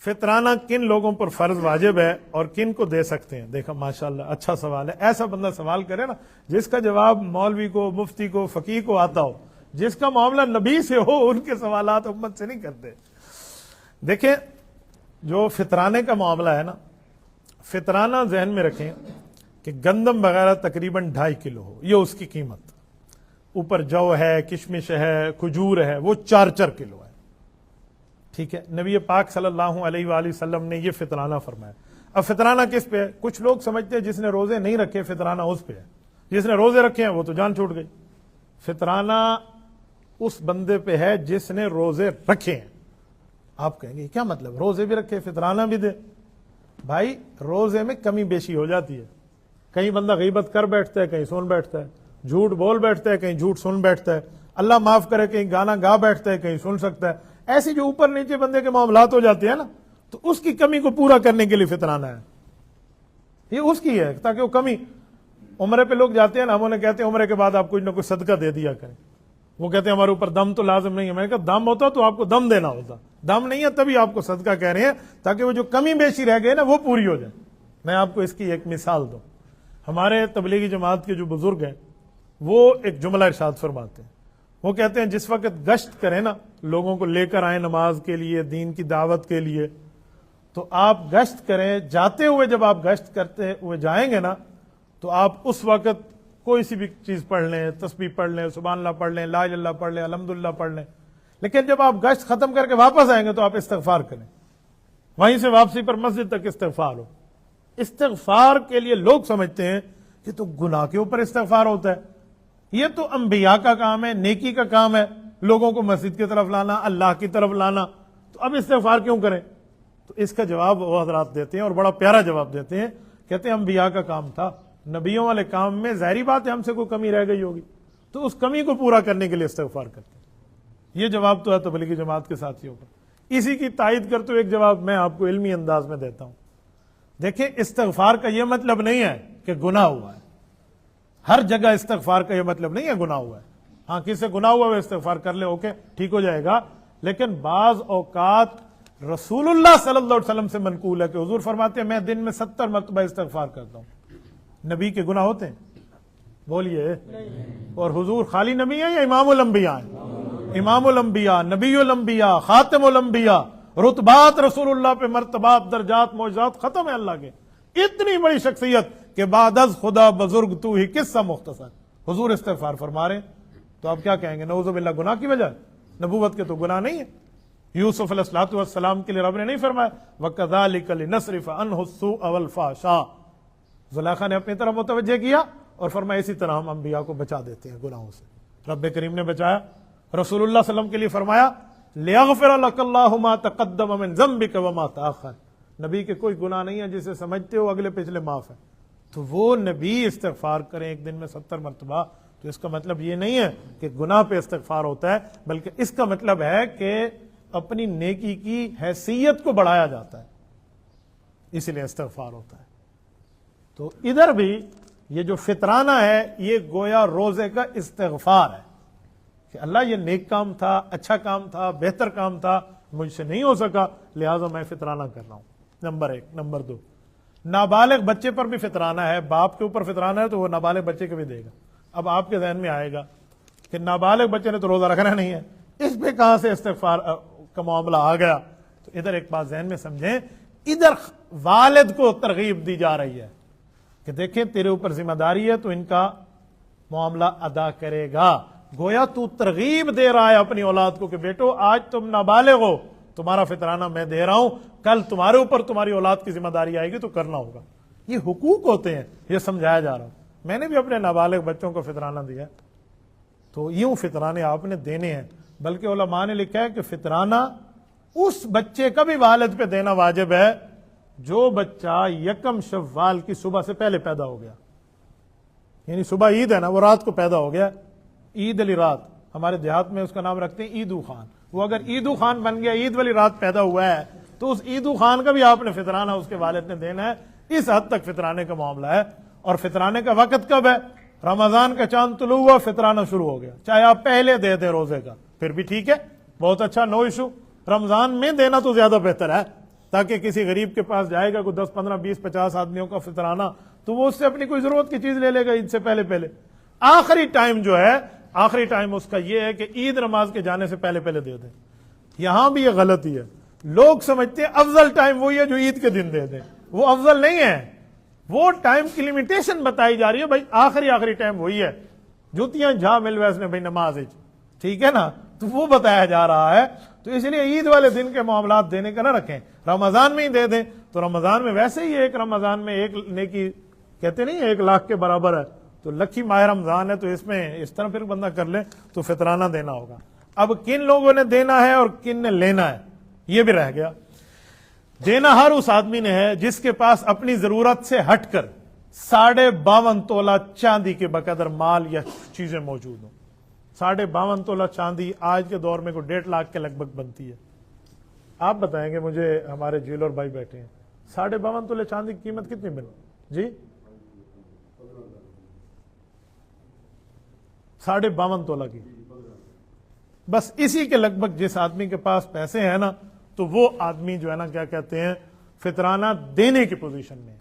فطرانہ کن لوگوں پر فرض واجب ہے اور کن کو دے سکتے ہیں؟ دیکھا ماشاءاللہ اچھا سوال ہے. ایسا بندہ سوال کرے نا جس کا جواب مولوی کو، مفتی کو، فقیہ کو آتا ہو، جس کا معاملہ نبی سے ہو، ان کے سوالات امت سے نہیں کرتے. دیکھیں جو فطرانے کا معاملہ ہے نا، فطرانہ ذہن میں رکھیں کہ گندم وغیرہ تقریباً 2.5 کلو ہو، یہ اس کی قیمت. اوپر جو ہے، کشمش ہے، کھجور ہے، وہ 4 کلو ہے. ٹھیک ہے، نبی پاک صلی اللہ علیہ وآلہ وسلم نے یہ فطرانہ فرمایا. اب فطرانہ کس پہ ہے؟ کچھ لوگ سمجھتے ہیں جس نے روزے نہیں رکھے فطرانہ اس پہ ہے، جس نے روزے رکھے ہیں وہ تو جان چھوٹ گئی. فطرانہ اس بندے پہ ہے جس نے روزے رکھے ہیں. آپ کہیں گے کیا مطلب، روزے بھی رکھے فطرانہ بھی دے؟ بھائی روزے میں کمی بیشی ہو جاتی ہے. کہیں بندہ غیبت کر بیٹھتا ہے، کہیں سن بیٹھتا ہے، جھوٹ بول بیٹھتا ہے، کہیں جھوٹ سن بیٹھتا ہے، اللہ معاف کرے کہیں گانا گا بیٹھتا ہے، کہیں سن سکتا ہے. ایسی جو اوپر نیچے بندے کے معاملات ہو جاتے ہیں نا، تو اس کی کمی کو پورا کرنے کے لیے فطرانہ ہے. یہ اس کی ہے تاکہ وہ کمی. عمرے پہ لوگ جاتے ہیں نا، ہم انہیں کہتے ہیں عمرے کے بعد آپ کچھ نہ کچھ صدقہ دے دیا کریں. وہ کہتے ہیں ہمارے اوپر دم تو لازم نہیں ہے. میں نے کہا دم ہوتا تو آپ کو دم دینا ہوتا، دم نہیں ہے تبھی آپ کو صدقہ کہہ رہے ہیں تاکہ وہ جو کمی بیشی رہ گئے نا وہ پوری ہو جائے. میں آپ کو اس کی ایک مثال دوں. ہمارے تبلیغی جماعت کے جو بزرگ ہیں وہ ایک جملہ ارشاد فرماتے ہیں. وہ کہتے ہیں جس وقت گشت کریں نا، لوگوں کو لے کر آئیں نماز کے لیے، دین کی دعوت کے لیے، تو آپ گشت کریں. جاتے ہوئے جب آپ گشت کرتے ہوئے جائیں گے نا، تو آپ اس وقت کوئی سی بھی چیز پڑھ لیں، تسبیح پڑھ لیں، سبحان اللہ پڑھ لیں، لا الہ الا اللہ پڑھ لیں، الحمدللہ پڑھ لیں. لیکن جب آپ گشت ختم کر کے واپس آئیں گے تو آپ استغفار کریں. وہیں سے واپسی پر مسجد تک استغفار ہو. استغفار کے لیے لوگ سمجھتے ہیں کہ تو گناہ کے اوپر استغفار ہوتا ہے. یہ تو انبیاء کا کام ہے، نیکی کا کام ہے، لوگوں کو مسجد کی طرف لانا، اللہ کی طرف لانا. تو اب استغفار کیوں کریں؟ تو اس کا جواب وہ حضرات دیتے ہیں اور بڑا پیارا جواب دیتے ہیں. کہتے ہیں انبیاء کا کام تھا، نبیوں والے کام میں ظاہری بات ہے ہم سے کوئی کمی رہ گئی ہوگی، تو اس کمی کو پورا کرنے کے لیے استغفار کرتے ہیں. یہ جواب تو ہے تبلیغی جماعت کے ساتھیوں کا. اسی کی تائید کرتے ہوئے ایک جواب میں آپ کو علمی انداز میں دیتا ہوں. دیکھیں استغفار کا یہ مطلب نہیں ہے کہ گناہ ہوا ہے. ہر جگہ استغفار کا یہ مطلب نہیں ہے گناہ ہوا ہے. ہاں کسی سے گناہ ہوا ہے استغفار کر لے، اوکے ٹھیک ہو جائے گا. لیکن بعض اوقات رسول اللہ صلی اللہ علیہ وسلم سے منقول ہے کہ حضور فرماتے ہیں میں دن میں 70 مرتبہ استغفار کرتا ہوں. نبی کے گناہ ہوتے ہیں؟ بولیے. اور حضور خالی نبی ہیں یا امام الانبیاء ہیں؟ امام الانبیاء، نبی الانبیاء، خاتم الانبیاء. رتبات رسول اللہ پہ، مرتبات، درجات، معجزات ختم ہے اللہ کے. اتنی بڑی شخصیت کہ بعد از خدا بزرگ تو ہی قصہ مختصر. حضور استغفار فرما رہے ہیں تو آپ کیا کہیں گے؟ نعوذ باللہ گناہ کی وجہ؟ نبوت کے تو گناہ نہیں ہے. یوسف علیہ الصلوۃ والسلام کے لیے رب نے نہیں فرمایا وَكَذَلِكَ لِنَصْرِفَ عَنْهُ السُّوءَ وَالْفَحْشَاءَ؟ زلیخا نے اپنی طرف متوجہ کیا اور فرمایا اسی طرح ہم انبیاء کو بچا دیتے ہیں گناہوں سے. رب کریم نے بچایا. رسول اللہ صلی اللہ علیہ وسلم کے لیے فرمایا لِيَغْفِرَ لَكَ اللَّهُ مَا تَقَدَّمَ مِن ذَنبِكَ وَمَا تَأَخَّرَ. نبی کے کوئی گناہ نہیں ہے جسے سمجھتے ہو اگلے پچھلے معاف ہے. تو وہ نبی استغفار کریں ایک دن میں 70 مرتبہ، تو اس کا مطلب یہ نہیں ہے کہ گناہ پہ استغفار ہوتا ہے، بلکہ اس کا مطلب ہے کہ اپنی نیکی کی حیثیت کو بڑھایا جاتا ہے، اس لیے استغفار ہوتا ہے. تو ادھر بھی یہ جو فطرانہ ہے یہ گویا روزے کا استغفار ہے کہ اللہ یہ نیک کام تھا، اچھا کام تھا، بہتر کام تھا، مجھ سے نہیں ہو سکا، لہٰذا میں فطرانہ کر رہا ہوں. نمبر 1. نمبر 2، نابالغ بچے پر بھی فطرانہ ہے. باپ کے اوپر فطرانہ ہے تو وہ نابالغ بچے کو بھی دے گا. اب آپ کے ذہن میں آئے گا کہ نابالغ بچے نے تو روزہ رکھنا نہیں ہے، اس پہ کہاں سے استغفار کا معاملہ آ گیا؟ تو ادھر ایک بات ذہن میں سمجھیں، ادھر والد کو ترغیب دی جا رہی ہے کہ دیکھیں تیرے اوپر ذمہ داری ہے تو ان کا معاملہ ادا کرے گا. گویا تو ترغیب دے رہا ہے اپنی اولاد کو کہ بیٹو آج تم نابالغ ہو، تمہارا فطرانہ میں دے رہا ہوں، کل تمہارے اوپر تمہاری اولاد کی ذمہ داری آئے گی تو کرنا ہوگا. یہ حقوق ہوتے ہیں، یہ سمجھایا جا رہا ہوں. میں نے بھی اپنے نابالغ بچوں کو فطرانہ دیا، تو یوں فطرانے آپ نے دینے ہیں. بلکہ علماء نے لکھا ہے کہ فطرانہ اس بچے کا بھی والد پہ دینا واجب ہے جو بچہ 1 شوال کی صبح سے پہلے پیدا ہو گیا. یعنی صبح عید ہے نا، وہ رات کو پیدا ہو گیا، عید علی رات، ہمارے دیہات میں اس کا نام رکھتے ہیں عیدو خان. وہ اگر عیدو خان بن گیا، عید والی رات پیدا ہوا ہے، تو اس عیدو خان کا بھی آپ نے فطرانہ اس کے والد نے دینا ہے. اس حد تک فطرانے کا معاملہ ہے. اور فطرانے کا وقت کب ہے؟ رمضان کا چاند طلوع ہوا، فطرانہ شروع ہو گیا. چاہے آپ پہلے دے دیں روزے کا پھر بھی ٹھیک ہے، بہت اچھا، نو ایشو. رمضان میں دینا تو زیادہ بہتر ہے تاکہ کسی غریب کے پاس جائے گا کوئی 10 15 20 50 آدمیوں کا فطرانہ تو وہ اس سے اپنی کوئی ضرورت کی چیز لے لے گا عید سے پہلے. آخری ٹائم جو ہے، آخری ٹائم اس کا یہ ہے کہ عید نماز کے جانے سے پہلے دے دیں. یہاں بھی یہ غلطی ہے، لوگ سمجھتے ہیں افضل ٹائم وہی ہے جو عید کے دن دے دیں. وہ افضل نہیں ہے، وہ ٹائم کی لمیٹیشن بتائی جا رہی ہے. بھائی آخری ٹائم وہی ہے، جوتیاں جھا مل ویسے بھائی نماز، ٹھیک ہے نا، تو وہ بتایا جا رہا ہے. تو اس لیے عید والے دن کے معاملات دینے کا نہ رکھیں، رمضان میں ہی دے دیں. تو رمضان میں ویسے ہی ایک رمضان میں ایک نیکی کہتے نہیں 1 لاکھ کے برابر ہے، تو لکھی ماہ رمضان ہے، تو اس میں اس طرح پھر بندہ کر لے تو فطرانہ دینا ہوگا. اب کن لوگوں نے دینا ہے اور کن نے لینا ہے یہ بھی رہ گیا. دینا ہر اس آدمی نے ہے جس کے پاس اپنی ضرورت سے ہٹ کر 52.5 تولہ چاندی کے بقدر مال یا چیزیں موجود ہوں. 52.5 تولہ چاندی آج کے دور میں کوئی 1.5 لاکھ کے لگ بھگ بنتی ہے. آپ بتائیں گے مجھے، ہمارے جیولر بھائی بیٹھے ہیں، 52.5 تولے چاندی کی قیمت کتنی بن جی؟ 52.5 تولہ کی. بس اسی کے لگ بھگ جس آدمی کے پاس پیسے ہیں نا، تو وہ آدمی جو ہے نا کیا کہتے ہیں فطرانہ دینے کی پوزیشن میں.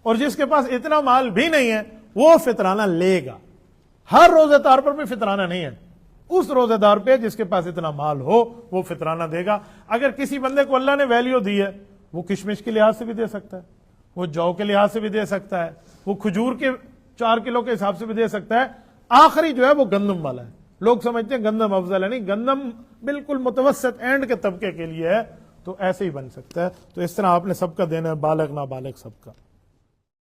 اور جس کے پاس اتنا مال بھی نہیں ہے وہ فطرانہ لے گا. ہر روزے دار پر بھی فطرانہ نہیں ہے، اس روزے دار پہ جس کے پاس اتنا مال ہو وہ فطرانہ دے گا. اگر کسی بندے کو اللہ نے ویلیو دی ہے، وہ کشمش کے لحاظ سے بھی دے سکتا ہے، وہ جو کے لحاظ سے بھی دے سکتا ہے، وہ کھجور کے 4 کلو کے حساب سے بھی دے سکتا ہے. آخری جو ہے وہ گندم والا ہے. لوگ سمجھتے ہیں گندم افضل ہے، نہیں، گندم بالکل متوسط اینڈ کے طبقے کے لیے ہے، تو ایسے ہی بن سکتا ہے. تو اس طرح آپ نے سب کا دینا ہے، بالغ نابالغ سب کا.